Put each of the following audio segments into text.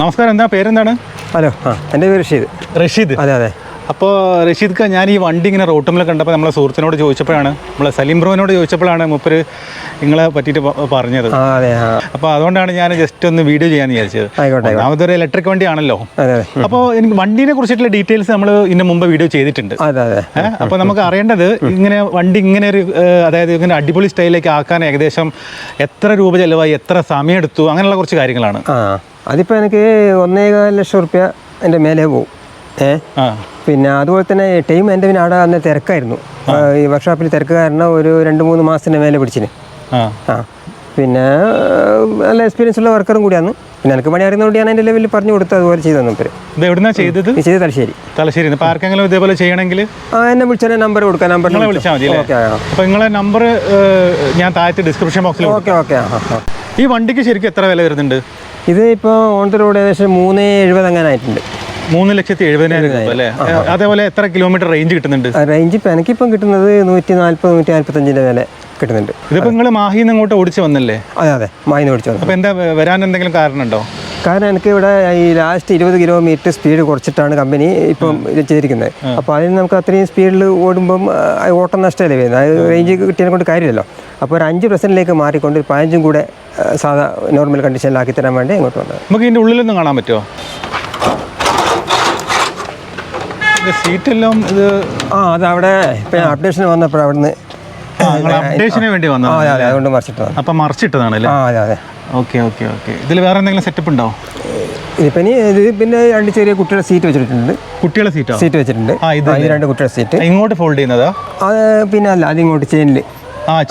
നമസ്കാരം, എന്താ പേരെന്താണ്? ഹലോ, എൻ്റെ പേര് റഷീദ്. അതെ അതെ. അപ്പോൾ റഷീദ്ക്ക്, ഞാൻ ഈ വണ്ടി ഇങ്ങനെ റോട്ടുമ്പിൽ കണ്ടപ്പോൾ നമ്മളെ സുഹൃത്തിനോട് ചോദിച്ചപ്പോഴാണ്, നമ്മളെ സലീം ബ്രോനോട് ചോദിച്ചപ്പോഴാണ് മൂപ്പര് നിങ്ങളെ പറ്റിയിട്ട് പറഞ്ഞത്. അപ്പോൾ അതുകൊണ്ടാണ് ഞാൻ ജസ്റ്റ് ഒന്ന് വീഡിയോ ചെയ്യാൻ വിചാരിച്ചത്. അതൊരു ഇലക്ട്രിക് വണ്ടിയാണല്ലോ. അപ്പോൾ എനിക്ക് വണ്ടീനെ കുറിച്ചിട്ടുള്ള ഡീറ്റെയിൽസ് നമ്മൾ ഇതിന് മുമ്പ് വീഡിയോ ചെയ്തിട്ടുണ്ട്. അപ്പോൾ നമുക്ക് അറിയേണ്ടത്, ഇങ്ങനെ വണ്ടി ഇങ്ങനെ ഒരു, അതായത് ഇങ്ങനെ അടിപൊളി സ്റ്റൈലിലേക്ക് ആക്കാൻ ഏകദേശം എത്ര രൂപ ചിലവായി, എത്ര സമയം എടുത്തു, അങ്ങനെയുള്ള കുറച്ച് കാര്യങ്ങളാണ്. അതിപ്പോൾ എനിക്ക് 1.25 ലക്ഷം റുപ്യ എൻ്റെ മേലെ പോകും. പിന്നെ അതുപോലെ തന്നെ ടൈം എൻ്റെ പിന്നെ അവിടെ അന്ന് തിരക്കായിരുന്നു. ഈ വർക്ക്ഷോപ്പിൽ തിരക്ക് കാരണം ഒരു 2-3 മാസത്തിൻ്റെ മേലെ പിടിച്ചിന്. പിന്നെ നല്ല എക്സ്പീരിയൻസ് ഉള്ള വർക്കറും കൂടിയാണ്. പിന്നെ എനിക്ക് പണി അറിയുന്നതുകൊണ്ട് ഞാൻ എൻ്റെ ലെവലിൽ പറഞ്ഞു കൊടുത്ത് അതുപോലെ ചെയ്തു തന്നു. ഇത് എവിടുന്നാണ് ചെയ്തത്? ചെയ്ത് തലശ്ശേരി. ഇപ്പോൾ ആർക്കെങ്കിലും ഇതേപോലെ ചെയ്യണമെങ്കിൽ എന്നെ വിളിച്ചാൽ നമ്പർ കൊടുക്കാം. നിങ്ങളെ വിളിച്ചാൽ മതി. അപ്പോൾ നിങ്ങളെ നമ്പർ ഞാൻ താഴത്ത് ഡിസ്ക്രിപ്ഷൻ ബോക്സിൽ. ഓക്കെ. ഈ വണ്ടിക്ക് ശരിക്കും എത്ര വില വരുന്നുണ്ട്? ഇത് ഇപ്പോൾ ഓൺ ദ റോഡ് ഏകദേശം 370 അങ്ങനെ ആയിട്ടുണ്ട്. 3,70,000 രൂപ അല്ലേ? അതേപോലെ എത്ര കിലോമീറ്റർ റേഞ്ച് കിട്ടുന്നുണ്ട്? റേഞ്ച് ഇപ്പം എനിക്കിപ്പം കിട്ടുന്നത് 140-145 വില കിട്ടുന്നുണ്ട്. ഇതിപ്പോൾ നിങ്ങൾ മാഹിയിൽ നിന്ന് അങ്ങോട്ട് ഓടിച്ച് വന്നല്ലേ? അതെ, മാഹിന്ന് ഓടിച്ച് വന്നു. അപ്പോൾ എന്താ വരാൻ എന്തെങ്കിലും കാരണമുണ്ടോ? കാരണം എനിക്ക് ഇവിടെ ഈ ലാസ്റ്റ് 20 കിലോമീറ്റർ സ്പീഡ് കുറച്ചിട്ടാണ് കമ്പനി ഇപ്പം ഇത് ചെയ്തിരിക്കുന്നത്. അപ്പോൾ അതിന് നമുക്ക് അത്രയും സ്പീഡിൽ ഓടുമ്പം ഓട്ടം നഷ്ടമല്ലേ വരുന്നത്. അത് റേഞ്ച് കിട്ടിയതിനെ കൊണ്ട് കാര്യമില്ലല്ലോ. അപ്പോൾ ഒരു 5% മാറിക്കൊണ്ട് 15 കൂടെ സാധാ നോർമൽ കണ്ടീഷനിലാക്കി തരാൻ വേണ്ടി ഇങ്ങോട്ട് വന്നത്. നമുക്ക് ഇതിൻ്റെ ഉള്ളിലൊന്നും കാണാൻ പറ്റുമോ? സീറ്റെല്ലാം ഇത് അത് അവിടെ ഇപ്പം അപ്ഡേഷന് വന്നപ്പോൾ അവിടുന്ന് അപ്ഡേഷന് വേണ്ടി വന്നു. അതുകൊണ്ട് മറിച്ചിട്ടതാണ്. അപ്പം മറിച്ചിട്ടതാണല്ലേ? അതെ. ഓക്കെ. ഇതിൽ വേറെ എന്തെങ്കിലും സെറ്റപ്പ് ഉണ്ടോ? ഇതിപ്പം ഇത് പിന്നെ 2 ചെറിയ കുട്ടികളുടെ സീറ്റ് വെച്ചിട്ടുണ്ട്. കുട്ടികളുടെ സീറ്റ് വെച്ചിട്ടുണ്ട്. ഇത് 2 കുട്ടികളുടെ സീറ്റ് ഇങ്ങോട്ട് ഫോൾഡ് ചെയ്യുന്നതാ? അത് പിന്നെ അല്ല, അത് ഇങ്ങോട്ട് ചെയിനിൽ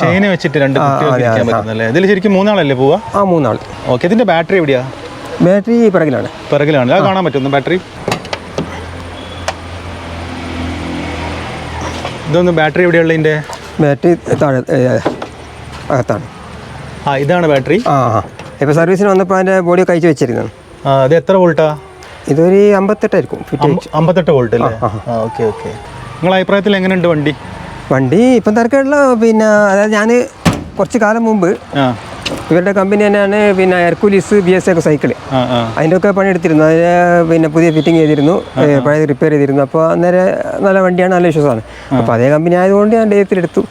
ചെയിന് വെച്ചിട്ട് 2 കുട്ടികൾ പറ്റുന്നല്ലേ? ഇതിൽ ശരിക്കും 3 ആളല്ലേ പോവാ? 3 ആൾ. ഓക്കെ. ഇതിന്റെ ബാറ്ററി എവിടെയാ? ബാറ്ററി പിറകിലാണ്. അത് കാണാൻ പറ്റുന്നു ബാറ്ററി? ഇതൊന്ന് ബാറ്ററി എവിടെയുള്ള? ഇതിന്റെ ബാറ്ററി താഴെ അകത്താണ്. ഇതാണ് ബാറ്ററി. ഇപ്പോൾ സർവീസിന് വന്നപ്പോൾ അതിൻ്റെ ബോഡി കഴിച്ച് വെച്ചിരുന്നു. അത് എത്ര വോൾട്ടാ? ഇതൊരു 58 ആയിരിക്കും. 58 വോൾട്ട് അല്ലേ? ഓക്കെ. നിങ്ങളുടെ അഭിപ്രായത്തിൽ എങ്ങനെയുണ്ട് വണ്ടി? ഇപ്പം തിരക്കുള്ള പിന്നെ അതായത് ഞാൻ കുറച്ച് കാലം മുമ്പ് ഇവരുടെ കമ്പനി തന്നെയാണ് പിന്നെ ഹെർക്കുലീസ് BS ഒക്കെ സൈക്കിള്, അതിൻ്റെ ഒക്കെ പണിയെടുത്തിരുന്നു. അതിന് പിന്നെ പുതിയ ഫിറ്റിംഗ് ചെയ്തിരുന്നു, പഴയത് റിപ്പയർ ചെയ്തിരുന്നു. അപ്പോൾ അന്നേരം നല്ല വണ്ടിയാണ്, നല്ല വിശ്വാസമാണ്. അപ്പോൾ അതേ കമ്പനി ആയതുകൊണ്ട് ഞാൻ ധൈര്യത്തിലെടുത്തു.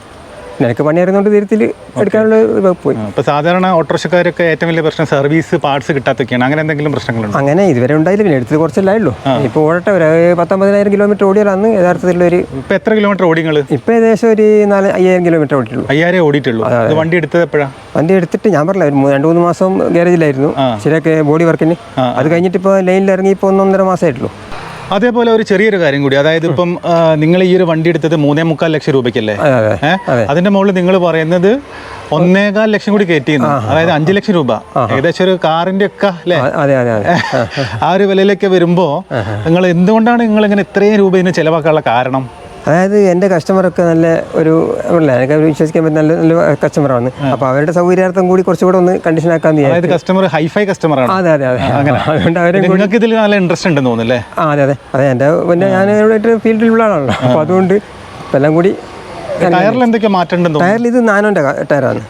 എനിക്ക് പണി അറിയുന്നതുകൊണ്ട് ധൈര്യത്തിൽ എടുക്കാനുള്ള പോയി. ഇപ്പോൾ സാധാരണ ഓട്ടോറിക്ഷക്കാരൊക്കെ ഏറ്റവും വലിയ പ്രശ്നം സർവീസ് പാർട്സ് കിട്ടാത്തൊക്കെയാണ്. അങ്ങനെ എന്തെങ്കിലും പ്രശ്നങ്ങളുണ്ടോ? അങ്ങനെ ഇതുവരെ ഉണ്ടായില്ല. പിന്നെ എടുത്തത് കുറച്ചല്ലായുള്ളൂ. ഇപ്പോൾ ഓടട്ടെ, ഒരു 19,000 കിലോമീറ്റർ ഓടിയാലാണ് യഥാർത്ഥത്തിലൊരു. ഇപ്പോൾ എത്ര കിലോമീറ്റർ ഓടി നിങ്ങൾ? ഇപ്പോൾ ഏകദേശം ഒരു 5,000 കിലോമീറ്റർ ഓടിയിട്ടുള്ളൂ. 5,000 ഓടിയിട്ടുള്ളൂ. വണ്ടി എടുത്തത് എപ്പോഴാണ്? വണ്ടി എടുത്തിട്ട് ഞാൻ പറഞ്ഞില്ല, ഒരു 2-3 മാസം ഗ്യാരേജിലായിരുന്നു ശരിയൊക്കെ ബോഡി വർക്കിന്. അത് കഴിഞ്ഞിട്ട് ഇപ്പോൾ ലൈനിൽ ഇറങ്ങി ഇപ്പോൾ 1.5 മാസമായിട്ടുള്ളൂ. അതേപോലെ ഒരു ചെറിയൊരു കാര്യം കൂടി, അതായത് ഇപ്പം നിങ്ങൾ ഈ ഒരു വണ്ടി എടുത്തത് 3.25 ലക്ഷം രൂപയ്ക്കല്ലേ? അതിന്റെ മുകളിൽ നിങ്ങൾ പറയുന്നത് 1.25 ലക്ഷം കൂടി കയറ്റിയിരുന്നു. അതായത് 5 ലക്ഷം രൂപ, ഏകദേശം ഒരു കാറിന്റെ ഒക്കെ അല്ലേ? ആ ഒരു വിലയിലേക്ക് വരുമ്പോൾ നിങ്ങൾ എന്തുകൊണ്ടാണ് നിങ്ങൾ ഇങ്ങനെ ഇത്രയും രൂപ ഇതിന് ചെലവാക്കാനുള്ള കാരണം? അതായത് എൻ്റെ കസ്റ്റമറൊക്കെ നല്ല ഒരു എനിക്ക് വിശ്വസിക്കാൻ പറ്റുന്ന നല്ല കസ്റ്റമറാണ്. അപ്പോൾ അവരുടെ സൗകര്യാർത്ഥം കൂടി കുറച്ചുകൂടെ ഒന്ന് കണ്ടീഷൻ ആക്കാൻ. അതായത് കസ്റ്റമർ ഹൈഫൈ കസ്റ്റമറാണ്. അതെ. അതുകൊണ്ട് നിങ്ങൾക്ക് ഇതിൽ നല്ല ഇൻട്രസ്റ്റ് ഉണ്ടെന്ന് തോന്നുന്നല്ലേ? അതെ. എൻ്റെ പിന്നെ ഞാൻ ഇവിടെ ഫീൽഡിലുള്ള ആളാണല്ലോ. അപ്പോൾ അതുകൊണ്ട് എല്ലാം കൂടി. ടയറിൽ എന്തൊക്കെ മാറ്റം? ടയറിൽ ഇത് നാനോൻ്റെ ടയറാണ്.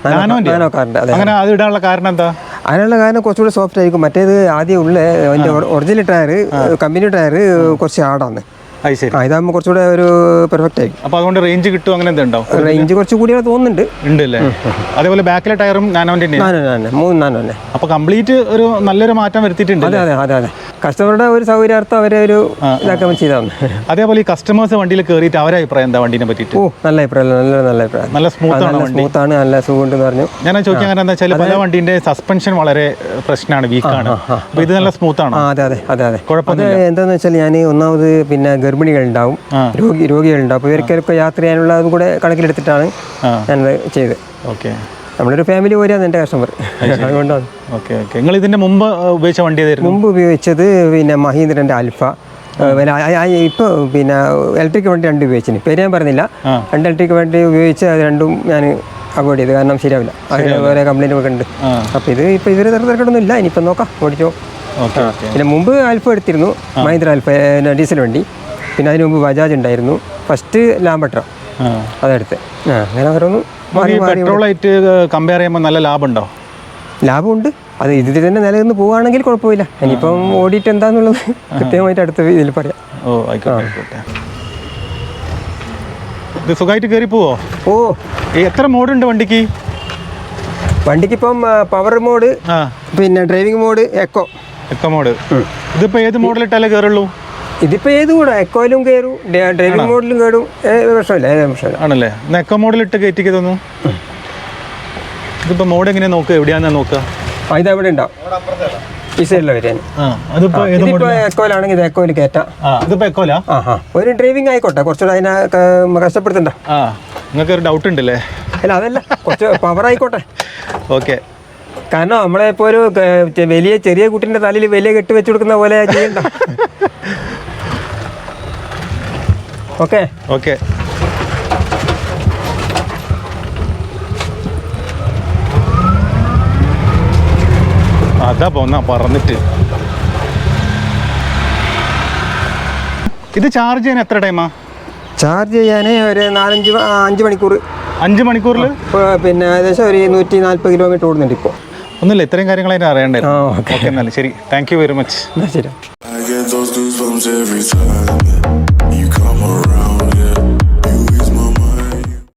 നാനോ കാറിൻ്റെ. അങ്ങനെ അത് ഇടാനുള്ള കാരണം എന്താ? അതിനുള്ള കാരണം കുറച്ചുകൂടി സോഫ്റ്റ് ആയിരിക്കും. മറ്റേത് ആദ്യം ഉള്ള അതിൻ്റെ ഒറിജിനൽ ടയർ, കമ്പനി ടയർ കുറച്ച് ഹാർഡാണ്. ഇതാകുമ്പോൾ കുറച്ചുകൂടെ ഒരു പെർഫെക്റ്റ് ആയിരിക്കും. അപ്പോൾ അതുകൊണ്ട് റേഞ്ച് കിട്ടും? അങ്ങനെ എന്തുണ്ടോ? റേഞ്ച് കുറച്ച് കൂടിയാൽ തോന്നുന്നുണ്ട്. ഉണ്ടല്ലേ? അതേപോലെ ബാക്കിലെ ടയറും നാനോൻ്റെ 3 നാനോ തന്നെ. അപ്പോൾ കംപ്ലീറ്റ് ഒരു നല്ലൊരു മാറ്റം വരുത്തിയിട്ടുണ്ട്. അതെ. കസ്റ്റമറുടെ ഒരു സൗകര്യാർത്ഥം അവരെ ഒരു ഇതാക്കാൻ ചെയ്താണ്. അതേപോലെ ഈ കസ്റ്റമേഴ്സ് വണ്ടിയിൽ കയറിയിട്ട് അവരുടെ അഭിപ്രായം എന്താ വണ്ടീനെ പറ്റിയിട്ട്? നല്ല അഭിപ്രായം. നല്ല സ്മൂത്താണ്, നല്ല സുഖമുണ്ടെന്ന് പറഞ്ഞു. ഞാൻ ചോദിക്കാൻ കാരണം എന്താ വെച്ചാൽ പല വണ്ടീൻ്റെ സസ്പെൻഷൻ വളരെ പ്രശ്നമാണ്, വീക്കാണ്. അപ്പോൾ ഇത് നല്ല സ്മൂത്താണ്. അതെ. കുഴപ്പമില്ല. എന്താണെന്ന് വെച്ചാൽ ഞാൻ ഒന്നാമത് പിന്നെ ഗർഭിണികളുണ്ടാവും, രോഗികളുണ്ടാവും. അപ്പോൾ ഇവർക്കൊക്കെ യാത്ര ചെയ്യാനുള്ള അതും കൂടെ കണക്കിലെടുത്തിട്ടാണ് ഞാനത് ചെയ്തത്. ഓക്കെ. നമ്മളൊരു ഫാമിലി പോലെയാണ് എൻ്റെ കസ്റ്റമർ. അതുകൊണ്ടാണ്. ഓക്കെ. നിങ്ങൾ ഇതിൻ്റെ മുമ്പ് ഉപയോഗിച്ച വണ്ടി ഏതായിരുന്നു? മുമ്പ് ഉപയോഗിച്ചത് പിന്നെ മഹീന്ദ്രൻ്റെ ആൽഫ. ഇപ്പോൾ പിന്നെ ഇലക്ട്രിക് വണ്ടി 2 ഉപയോഗിച്ചിന്. പേര് ഞാൻ പറഞ്ഞില്ല. 2 ഇലക്ട്രിക് വണ്ടി ഉപയോഗിച്ച് അത് 2ഉം ഞാൻ അവോയ്ഡ് ചെയ്ത്. കാരണം ശരിയാവില്ല, അതിന് വേറെ കംപ്ലൈൻറ്റ് ഒക്കെ ഉണ്ട്. അപ്പോൾ ഇപ്പോൾ ഇവർ തിരക്കൊന്നും ഇല്ല. ഇനിയിപ്പോൾ നോക്കാം, ഓടിച്ചോ. പിന്നെ മുമ്പ് ആൽഫ എടുത്തിരുന്നു, മഹീന്ദ്ര ആൽഫ ഡീസൽ വണ്ടി. പിന്നെ അതിന് മുമ്പ് ബജാജ് ഉണ്ടായിരുന്നു. ഫസ്റ്റ് ലാംബട്ര അതെടുത്ത്. അങ്ങനെ ഓരോന്നും പെട്രോളായിട്ട് കമ്പയർ ചെയ്യുമ്പോൾ നല്ല ലാഭമുണ്ടോ? ലാഭമുണ്ട്. അത് ഇതിൽ തന്നെ നിലനിന്ന് പോവുകയാണെങ്കിൽ കുഴപ്പമില്ല. ഇനിയിപ്പം ഓടിയിട്ട് എന്താണെന്നുള്ളത് കൃത്യമായിട്ട് അടുത്ത ഇതിൽ പറയാം. ഓ ആയിക്കോട്ടെ. ഇത് സുഖമായിട്ട് കയറി പോവോ? എത്ര മോഡുണ്ട് വണ്ടിക്ക്? വണ്ടിക്കിപ്പം പവർ മോഡ്, പിന്നെ ഡ്രൈവിംഗ് മോഡ്, എക്കോ മോഡ്. ഇതിപ്പോൾ ഏത് മോഡലിട്ടാലേ കയറുള്ളൂ? ഇതിപ്പോൾ ഏത് കൂടെ എക്കോയിലും കയറും, ഡ്രൈവിംഗ് മോഡിലും കയറും, പ്രശ്നമില്ല, പ്രശ്നമില്ല. ആണല്ലേ? എക്കോ മോഡലിട്ട് കയറ്റിക്ക് തോന്നുന്നു. ഇതിപ്പോൾ മോഡ് എങ്ങനെയാണ് നോക്കുക? എവിടെയാണെന്നാ നോക്കുക? ഇതെവിടെ ഉണ്ടാവും, ഈ സൈഡിൽ വരാൻ. ഇതിപ്പോൾ എക്കോയിലാണെങ്കിൽ ഇത് എക്കോയിൽ കയറ്റാം. ഇതിപ്പോൾ എക്കോലാ? ഒരു ഡ്രൈവിംഗ് ആയിക്കോട്ടെ, കുറച്ചുകൂടെ അതിനെ കഷ്ടപ്പെടുത്തണ്ട. നിങ്ങൾക്ക് ഒരു ഡൗട്ട് ഉണ്ടല്ലേ? അല്ല, അതല്ല, കുറച്ച് പവർ ആയിക്കോട്ടെ. ഓക്കെ. കാരണം നമ്മളിപ്പോൾ ഒരു ചെറിയ കുട്ടീൻ്റെ തലയിൽ വലിയ കെട്ട് വെച്ച് കൊടുക്കുന്ന പോലെ ചെയ്യണ്ട. Okay okay. അതാ പോന്നാ പറന്നിട്ട്. ഇത് ചാർജ് ചെയ്യാൻ എത്ര ടൈമാ? ചാർജ് ചെയ്യാൻ ഒരു 5 മണിക്കൂർ. 5 മണിക്കൂറിൽ പിന്നെ ഏകദേശം ഒരു 140 കിലോമീറ്റർ ഓടുന്നുണ്ട് ഇപ്പോൾ. ഒന്നുമില്ല, ഇത്രയും കാര്യങ്ങൾ അതിന് അറിയണ്ടായിരുന്നു. ഓക്കെ, എന്നാലും ശരി, താങ്ക് യു വെരി മച്ച്. ശരി. I get those goosebumps every time you come around.